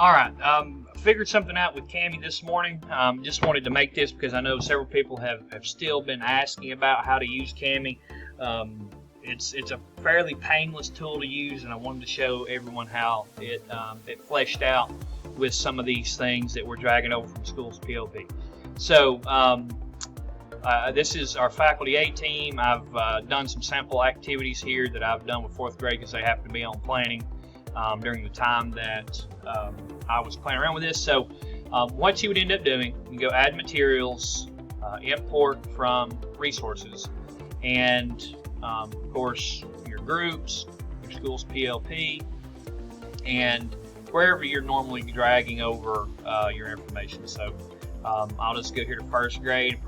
Alright, figured something out with Cami this morning. Just wanted to make this because I know several people have still been asking about how to use Cami. It's a fairly painless tool to use, and I wanted to show everyone how it fleshed out with some of these things that we're dragging over from Schools PLP. So this is our Faculty A team. I've done some sample activities here that I've done with 4th grade because they happen to be on planning during the time that I was playing around with this. So what you would end up doing, you go add materials, import from resources, and of course your groups, your Schools PLP, and wherever you're normally dragging over your information. So I'll just go here to first grade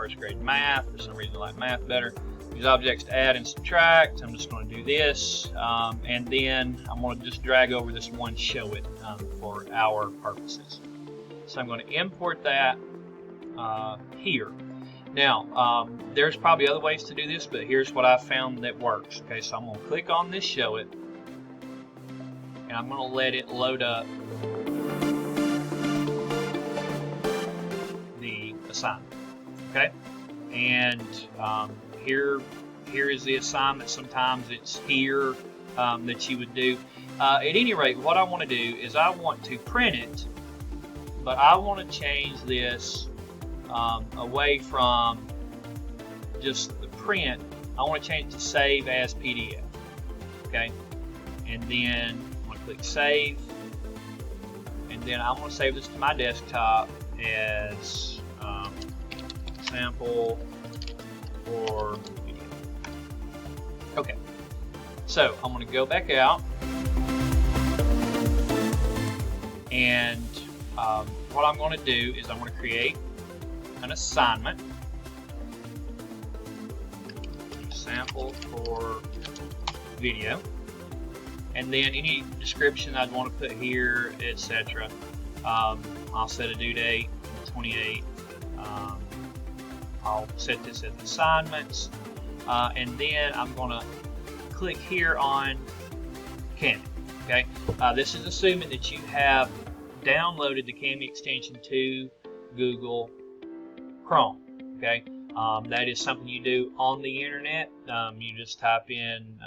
math. For some reason I like math better. Use objects to add and subtract. I'm just going to do this, and then I'm going to just drag over this one show it for our purposes. So I'm going to import that here. Now, there's probably other ways to do this, but here's what I found that works. Okay, so I'm going to click on this show it, and I'm going to let it load up the assignment. Okay, and here is the assignment. Sometimes it's here that you would do. At any rate, what I want to do is I want to print it, but I want to change this away from just the print. I want to change it to save as PDF. Okay, and then I'm going to click save, and then I'm going to save this to my desktop as sample for video. Okay, so I'm going to go back out, and what I'm going to do is I'm going to create an assignment, sample for video, and then any description I'd want to put here, etc. I'll set a due date, 28. I'll set this as assignments, and then I'm going to click here on Cami. Okay, this is assuming that you have downloaded the Cami extension to Google Chrome. Okay, that is something you do on the internet. You just type in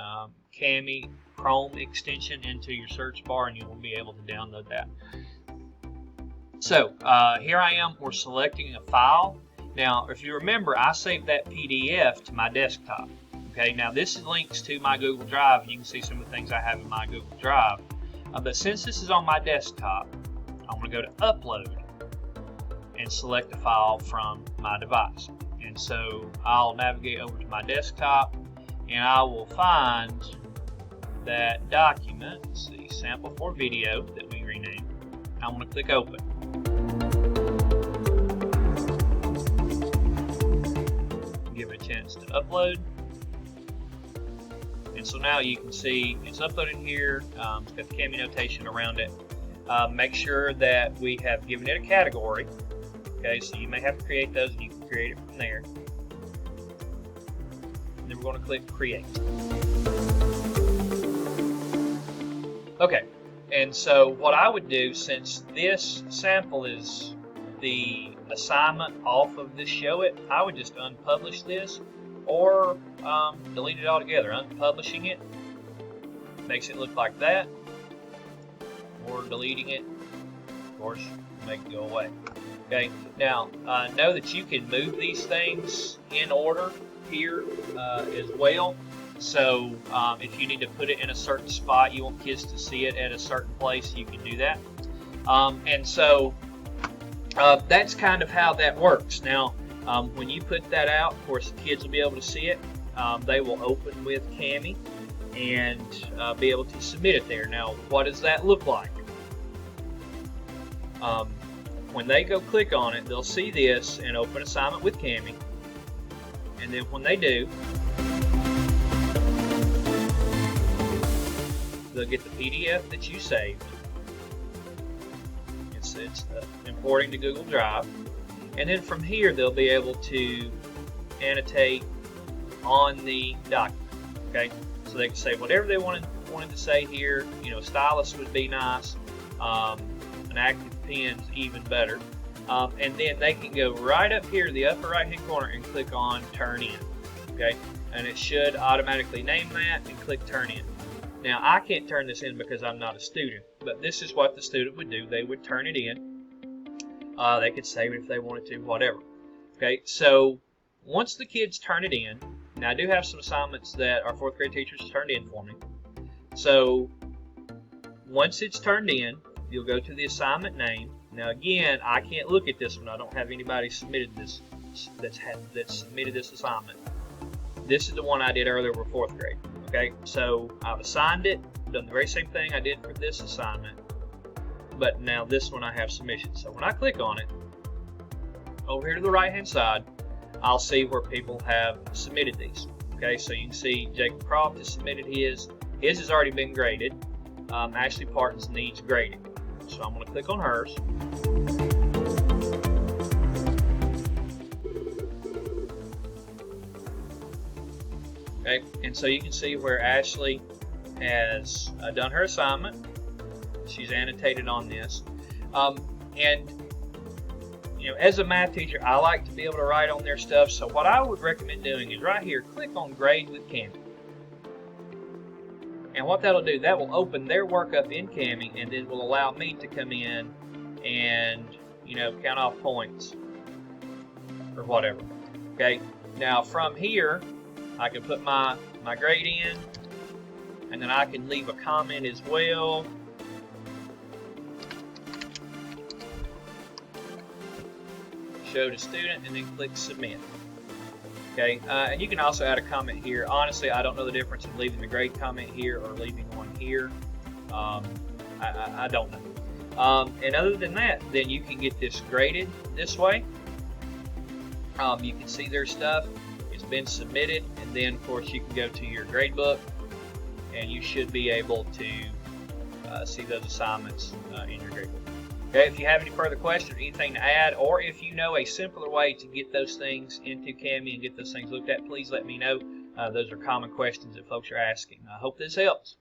Cami Chrome extension into your search bar, and you will be able to download that. So here I am. We're selecting a file. Now, if you remember, I saved that PDF to my desktop. Okay, now this links to my Google Drive, and you can see some of the things I have in my Google Drive. But since this is on my desktop, I'm going to go to Upload and select a file from my device. And so I'll navigate over to my desktop, and I will find that document. Let's see, sample for video that we renamed. I'm going to click Open. Give it a chance to upload. And so now you can see it's uploaded here. It's got the Cami notation around it. Make sure that we have given it a category. Okay, so you may have to create those, and you can create it from there. And then we're going to click Create. Okay, and so what I would do, since this sample is the assignment off of this show it, I would just unpublish this, or delete it altogether. Unpublishing it makes it look like that, or deleting it, of course, make it go away. Okay, now know that you can move these things in order here as well. So if you need to put it in a certain spot, you want kids to see it at a certain place, you can do that. And so that's kind of how that works. Now, when you put that out, of course, the kids will be able to see it. They will open with Cami and be able to submit it there. Now, what does that look like? When they go click on it, they'll see this and open assignment with Cami. And then when they do, they'll get the PDF that you saved. It's importing to Google Drive. And then from here, they'll be able to annotate on the document. Okay, so they can say whatever they wanted to say here. You know, stylus would be nice. An active pens, even better. And then they can go right up here to the upper right hand corner and click on Turn In. Okay, and it should automatically name that and click Turn In. Now I can't turn this in because I'm not a student, but this is what the student would do. They would turn it in. They could save it if they wanted to, whatever. Okay, so once the kids turn it in, now I do have some assignments that our 4th grade teachers turned in for me. So once it's turned in, you'll go to the assignment name. Now again, I can't look at this one. I don't have anybody submitted this that's submitted this assignment. This is the one I did earlier with 4th grade. Okay, so I've assigned it, done the very same thing I did for this assignment, but now this one I have submission. So when I click on it, over here to the right hand side, I'll see where people have submitted these. Okay, so you can see Jacob Croft has submitted his. His has already been graded. Ashley Parton's needs grading. So I'm going to click on hers. Okay, and so you can see where Ashley has done her assignment. She's annotated on this. And you know, as a math teacher, I like to be able to write on their stuff. So what I would recommend doing is right here, click on Grade with Kami. And what that'll do, that will open their work up in Kami, and then will allow me to come in and, you know, count off points or whatever. Okay. Now from here, I can put my grade in, and then I can leave a comment as well. Show to student, and then click submit. Okay, and you can also add a comment here. Honestly, I don't know the difference in leaving the grade comment here or leaving one here. I don't know. And other than that, then you can get this graded this way. You can see their stuff. It's been submitted, and then of course you can go to your grade book, and you should be able to see those assignments in your grade book. Okay, if you have any further questions or anything to add, or if you know a simpler way to get those things into Kami and get those things looked at, please let me know. Those are common questions that folks are asking. I hope this helps.